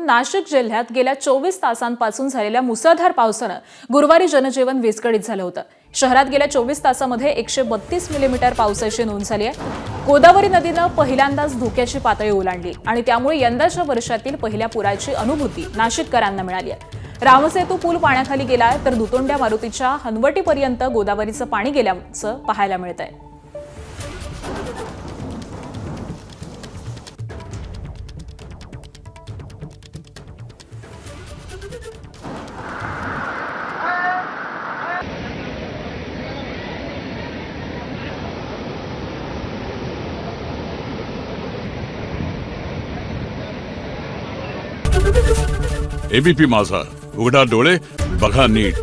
असून नाशिक जिल्ह्यात गेल्या 24 तासांपासून झालेल्या मुसळधार पावसानं गुरुवारी जनजीवन विस्कळीत झालं होतं। शहरात गेल्या 24 तासांमध्ये 132 मिलीमीटर पावसाची नोंद झाली आहे। गोदावरी नदीनं पहिल्यांदाच धोक्याची पातळी ओलांडली आणि त्यामुळे यंदाच्या वर्षातील पहिल्या पुराची अनुभूती नाशिककरांना मिळाली आहे। रामसेतू पूल पाण्याखाली गेलाय तर दुतोंड्या मारुतीच्या हनवटीपर्यंत गोदावरीचं पाणी गेल्याचं पाहायला मिळतंय। एबीपी माझा, उघडा डोळे बघा नीट।